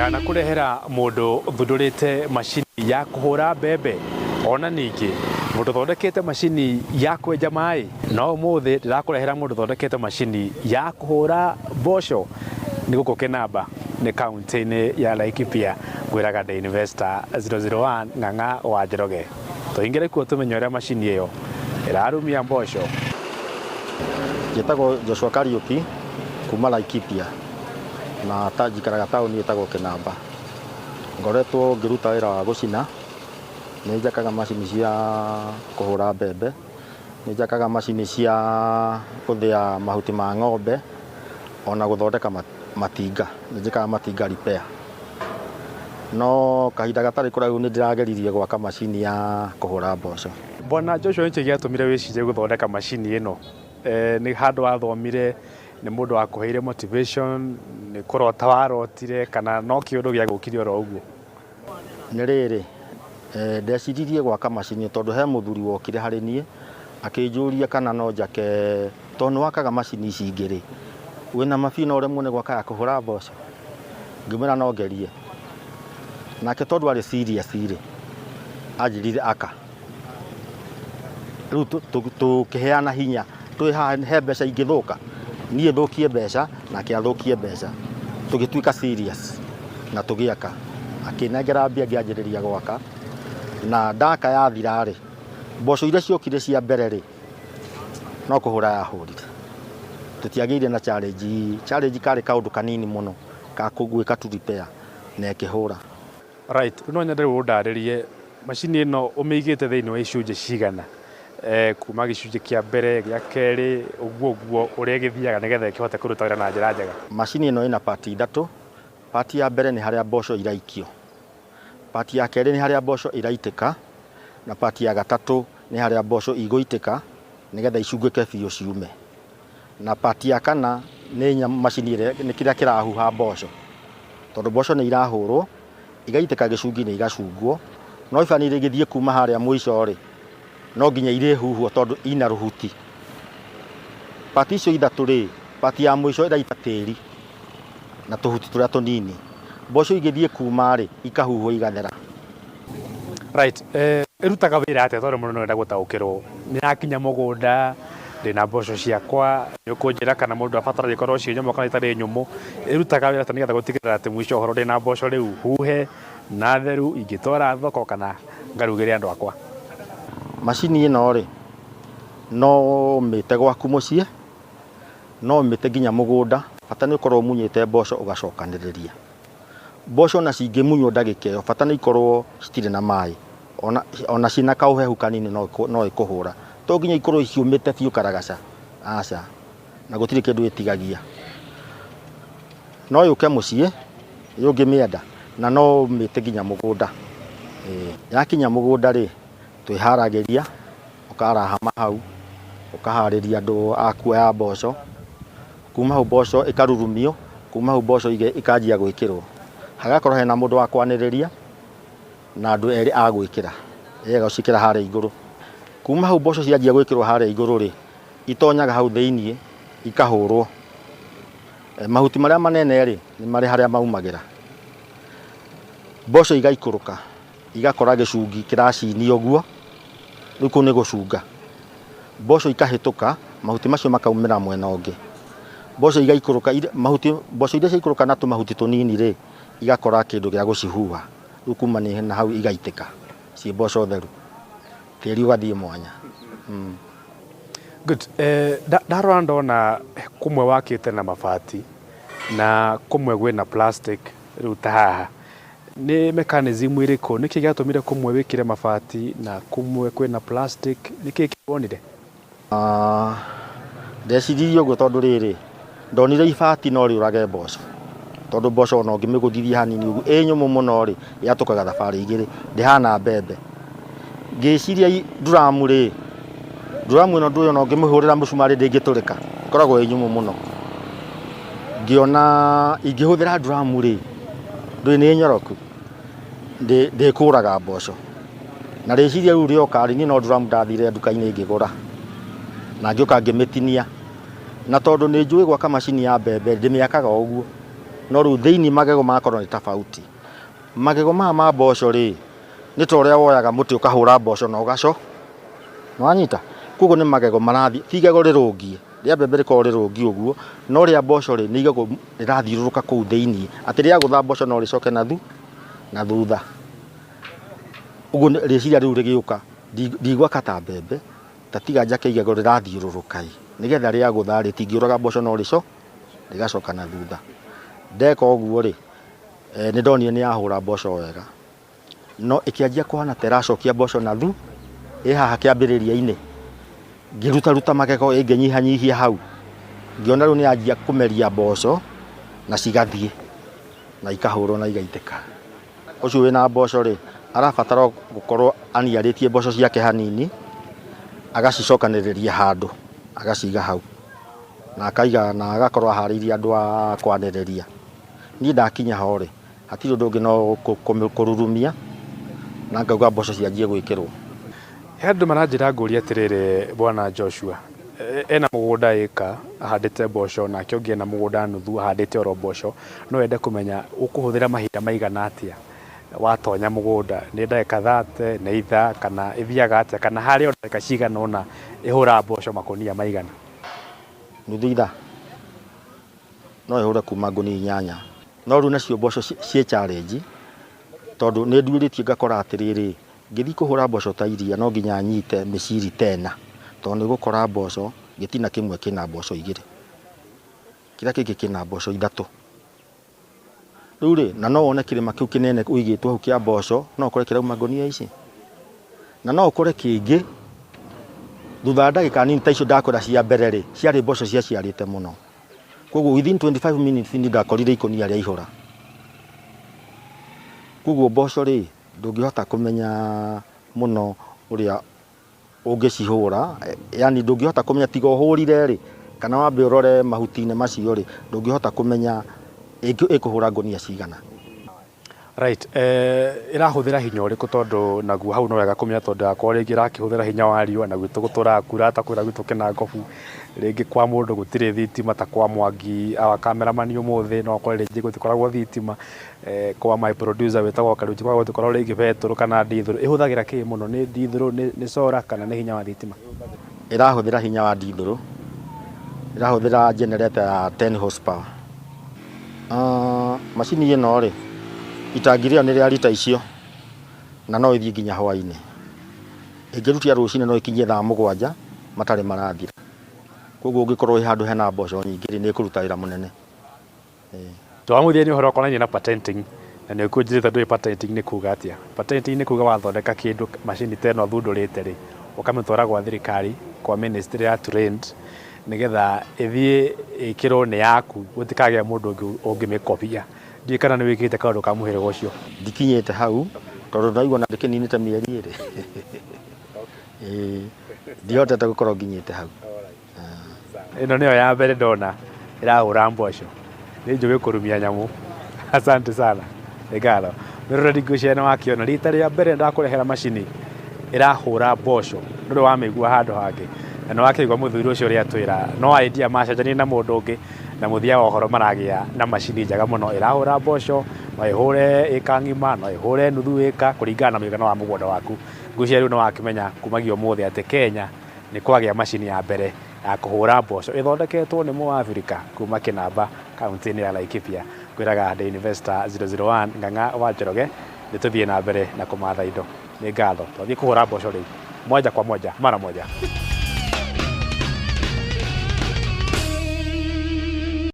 Kana kurehera mundu thundurite machini ya kuhura mbembe ona ningi mundu thondekete machini ya kwenja mai no muthi ndirakurehera mundu thondekete machini ya kuhura mboco ni guko Kinamba ni kaunti-ini ya Laikipia gwiraga The Investor 001 Ng'ang'a wa Njoroge tuingire kuo tumenye uria machini iyo irarumia mboco. Njĩtagwo Joshua Kariuki kuma Laikipia na njikaraga taũni ĩtagwo Kinamba. Ngoretwo ngĩruta wĩra wa gũcina, nĩ njakaga macini cia kũhũra mbembe, nĩ njakaga macini cia gũthĩa mahuti ma ng'ombe, ona gũthondeka matinga, nĩ njĩkaga matinga repair. No kahinda gatarĩ kũraihu nĩ ndĩrageririe gwaka macini ya kũhũra mboco. Bwana Joshua, nĩkĩ gĩatũmire wĩcirie gũthondeka macini ĩno? Nĩ handũ wathomire, nĩ mũndũ wakuheire motivation, nĩ kũrota warotire, kana no kĩũndũ gĩa gũkire oro ũguo? Nĩ rĩrĩ, ndeciririe gwaka macini tondũ he mũthuri wokire harĩ niĩ akĩnjũria kana no njake, tondũ nĩ wakaga macini ici ingĩ-rĩ, wĩna mabina ũremwo nĩ gwaka ya kũhũra mboco? Ngĩmwĩra no ngerie. Nake tondũ arĩ serious-rĩ, anjĩrire aka. Rĩu tũkĩheana hinya, twĩ haha he mbeca ingĩthũka, niĩ thũkie mbeca nake athũkie mbeca, tũgĩtuĩka serious na tũgĩaka. Akĩnengera mbia ngĩanjĩrĩria gwaka, na ndaka yathira-rĩ, mboco iria ciokire cia mbere-rĩ, no kũhũra yahũrire. Tũtiagĩire na challenge karĩ kaũndũ kanini mũno ka gwĩka tu repair na ĩkĩhũra. Right, no nyende ũndarĩrie macini ĩno ũmĩigĩte thĩinĩ wa icunjĩ cigana? Kuma gĩcunjĩ kĩa mbere, gĩa kerĩ, ũguo ũrĩa gĩthiaga nĩgetha ĩkĩhote kũruta wĩra na njĩra njega? Macini ĩno ĩna part ithatũ. Part ya mbere nĩ harĩa mboco iraikio, part ya kerĩ nĩ harĩa mboco iraitĩka, na part ya gatatũ nĩ harĩa mboco igũitĩka nĩgetha icungĩke biũ ciume, na part ya kana nĩ macini nĩ kĩrĩa kĩrahuha mboco, tondũ mboco nĩ irahũrwo igaitĩka gĩcungi-inĩ igacungwo, no ibani rĩgĩthiĩ kuma harĩa mũico-rĩ, no nginya irĩhuhwo tondũ ina rũhuti. Part icio ithatũ-rĩ, part ya mũico ĩraita tĩri na tũhuti tũrĩa tũnini, mboco igĩthiĩ kuma-rĩ ikahuhwo igathera. Right, ĩrutaga wĩra atĩa tondũ mũndũ no enda gũtaũkĩrwo? Nĩyakinya mũgũnda, ndĩna mboco ciakwa, nĩũkũnjĩra kana mũndũ abatara ikorwo ciĩ nyũmũ kana itarĩ nyũmũ? Ĩrutaga wĩra atĩa nĩgetha gũtigĩrĩra atĩ mũico ũhoro ndĩna mboco rĩu huhe na theru ingĩtwara thoko kana ngarugĩre andũ akwa? Macini ĩno-rĩ, no mĩte gwaku mũciĩ, no mĩte nginya mũgũnda, bata nĩ ũkorwo ũmunyĩte mboco ũgacokanĩrĩria. Mboco ona cingĩmunywo ndagĩka ĩyo, bata nĩ ikorwo citirĩ na maĩ, ona ciĩna kaũhehu kanini no ĩkũhũra. To nginya ikorwo ciũmĩte biũ karagaca, aca, na gũtirĩ kĩndũ ĩtigagia. No yũke mũciĩ ũngĩmĩenda, na no mĩte nginya mũgũnda. Yakinya mũgũnda-rĩ, twĩharagĩria, ũkarahama hau, ũkaharĩria andũ a kuoya mboco, kuma hau mboco ĩkarurumio, kuma hau mboco ikanjia gwĩkĩrwo. Hagakorwo hena mũndũ wa kwanĩrĩria na andũ erĩ a gwĩkĩra, gũciĩkĩra harĩa igũrũ. Kuma hau mboco cianjia gwĩkĩrwo harĩa igũrũ-rĩ, itonyaga hau thĩiniĩ ikahũrwo. Mahuti marĩa manene-rĩ, nĩ marĩ harĩa maumagĩra. Mboco igaikũrũka, igakora gĩcungi kĩracinio ũguo, rĩu kũu nĩ gũcunga. Mboco ikahĩtũka, mahuti macio makaumĩra mwena ũngĩ. Mboco igaikũrũka, mboco iria ciaikũrũka na tũmahuti tũnini-rĩ, igakora kĩndũ gĩa gũcihuha. Rĩu kuma na hau igaitĩka, ciĩ mboco theru, tĩri ũgathiĩ mwanya. Good. Ndarora ndona kũmwe wakĩte na mabati na kũmwe gwĩna plastic, rĩu ta haha nĩ mechanism ĩrĩkũ? Nĩkĩ gĩatũmire kũmwe wĩkĩre mabati na kũmwe kwĩna plastic? Nĩkĩ kĩwonire? Ndeciririe ũguo tondũ rĩrĩ, ndonire ibati no rĩũrage mboco, tondũ mboco ona ũngĩmĩgũthithia hanini ũguo ĩ nyũmũ mũno-rĩ, yatũkaga thabarĩ igĩrĩ, ndĩhana mbembe. Ngĩciria nduramu-rĩ, nduramu ĩno ndũĩ ona ũngĩmĩhũrĩra mũcumarĩ ndĩngĩtũrĩka, ĩkoragwo ĩ nyũmũ mũno. Ngĩona ingĩhũthĩra nduramu-rĩ, ndũĩ nĩ nyoroku, ndĩkũraga mboco. Na rĩciria rĩu rĩoka, niĩ no nduramu ndathire nduka-inĩ ngĩgũra, na ngĩũka ngĩmĩtinia. Na tondũ nĩ njũĩ gwaka macini ya mbembe, ndĩmĩakaga ũguo, no rĩu thĩinĩ magego makorwo nĩ tofauti. Magego ma mboco rĩ nĩ ta ũrĩa woyaga mũtĩ ũkahũra mboco na ũgaco nĩ wanyita, koguo nĩ magego marathiĩ ti igego rĩrũngie. Rĩa mbembe rĩkorwo rĩrũngie ũguo, no rĩa mboco rĩ nĩ igego rĩrathiũrũrũka kũu thĩinĩ, atĩ rĩa gũtha mboco no rĩcoke na thutha. Ũguo rĩciria rĩu rĩgĩũka ndigwaka ta mbembe, ta tiga njake igego rĩrathiũrũrũka nĩgetha rĩa gũtha rĩtingĩũraga mboco no rĩgacoka na thutha. Ndeka ũguo rĩ nĩ ndonire nĩ yahũra mboco wega, no ĩkĩanjia kũhana ta ĩracokia mboco na thu haha kĩambĩrĩria-inĩ, ngĩruta magego ĩngĩnyihanyihia hau, ngĩona rĩu nĩ yanjia kũmeria mboco na cigathiĩ na ikahũrwo na igaitĩka. Ũcio wĩna mboco rĩ arabatara gũkorwo aniarĩtie mboco ciake hanini, agacicokanĩrĩria handũ agaciga hau na akaiga na agakorwo aharĩirie andũ a kwanĩrĩria. Niĩ ndakinya ho rĩ hatirĩ ũndũ ũngĩ no kũrurumia na ngauga mboco cianjie gwĩkĩrwo. He andũ maranjĩra ngũria atĩrĩrĩ, Bwana Joshua ena mũgũnda ĩka ahandĩte mboco nake ũngĩ ena mũgũnda nuthu ahandĩte oro mboco, no ende kũmenya ũkũhũthĩra mahinda maigana atĩa watonya mũgũnda, nĩ ndagĩka 30 nĩ ithaa kana ĩthiaga atĩa, kana harĩ ndagĩka cigana ũna ĩhũra mboco makũnia maigana? Nuthu ithaa no ĩhũre kuma ngũnia 8, no rĩu nacio mboco ciĩ challenge tondũ nĩ nduĩrĩtie ngakora atĩrĩrĩ, ngĩthiĩ kũhũra mboco ta iria no nginya nyite mĩciri 10, tondũ nĩ gũkora mboco gĩtina kĩmwe kĩna mboco 2, kĩrĩa kĩngĩ kĩna mboco 3. Rĩu rĩ na no wone kĩrĩma kĩu kĩnene ũigĩtwo hau kĩa mboco no ũkore kĩrauma ngũnia ici, na no ũkore kĩngĩ thutha wa ndagĩka nini ta icio ndakwĩra cia mbere rĩ ciarĩ mboco ciaciarĩte mũno, koguo within 25 minutes nĩ ndakorire ikonia rĩa ihũra. Koguo mboco rĩ ndũngĩhota kũmenya mũno ũrĩa ũngĩcihũra, yani ndũngĩhota kũmenya tiga ũhũrire rĩ kana wambe ũrore mahuti-inĩ macio rĩ ndũngĩhota kũmenya ĩkũhũra ngũnia cigana. Right, ĩrahũthĩra hinya ũrĩkũ, tondũ naguo hau no wega kũmenya, tondũ akorwo rĩngĩ ĩrakĩhũthĩra hinya wa riũa na gwitũ gũtũraga kura ta kwĩra gwitũ kĩna ngobu, rĩngĩ kwa mũndũ gũtirĩ thitima ta kwa Mwangi awa kameramani ũmũthĩ, no ũkore rĩngĩ gũtikoragwo thitima, kwa my producer wĩtagwo Karuti kwa gũtikoragwo rĩngĩ betũrũ kana ndithũrũ. Ĩhũthagĩra kĩ mũno, nĩ ndithũrũ nĩ solar kana nĩ hinya wa thitima? Ĩrahũthĩra hinya wa ndithũrũ, ĩrahũthĩra generator ya 10 horsepower. Macini ĩno rĩ itangi rĩo nĩ rĩa lita icio na no ĩthiĩ nginya hwaĩ-inĩ, ĩngĩrutia rũcinĩ no ĩkinyie thaa 7 matarĩ marathira. Koguo ũngĩkorwo handũ hena mboco nyingĩ nĩ ĩkũruta wĩra mũnene. Twamũthia nĩ ũhoro ũkonainie na patenting, na nĩ ũkũnjĩrĩte ndũĩ patenting nĩ kuga atĩa? Patenting nĩ kuga wathondeka kĩndũ macini ta ĩno thundũrĩte rĩ ũkamĩtwara gwa thirikari, kwa ministry ya trade, nĩgetha ĩthiĩ ĩkĩrwo nĩ yaku gũtikagĩa mũndũ ũngĩmĩkobia. Ndiĩ kana nĩ wĩkĩte kaũndũ ka mũhĩrĩga ũcio? Ndikinyĩte hau tondũ ndaigua na ndĩkĩninĩte mĩeri 2. Ndihotete gũkorwo nginyĩte hau. Ĩno nĩyo ya mbere ndona ĩrahũra mboco, nĩ njũĩ kũrumia nyamũ. Asante sana. Ngatho. Mĩroreri ngwĩciria nĩ wakĩona rita rĩa mbere ndakũrehera macini ĩrahũra mboco, ndũrĩ wamĩigua handũ hangĩ, na nĩ wakĩigua mũthuri ũcio ũrĩa atwĩra no idea macenjania na mũndũ ũngĩ na mũthia wa ũhoro maragĩa na macini njega mũno ĩrahũra mboco, no ĩhũre ĩka ng'ima, no ĩhũre nuthu ĩka kũringana na mũigana wa mũgũnda waku. Ngwĩciria rĩu nĩ wakĩmenya kumagia ũmũthĩ atĩ Kenya nĩ kwagĩa macini ya mbere ya kũhũra mboco ĩthondeketwo nĩ Mũafrika kuma Kĩnamba kaunti-inĩ ya Laikipia. Ngwĩraga The Investor 001 Ng'ang'a wa Njoroge nĩ tũthiĩ na mbere na kũmatha indo. Nĩ ngatho twathiĩ kũhũra mboco rĩu moja kwa moja mara moja.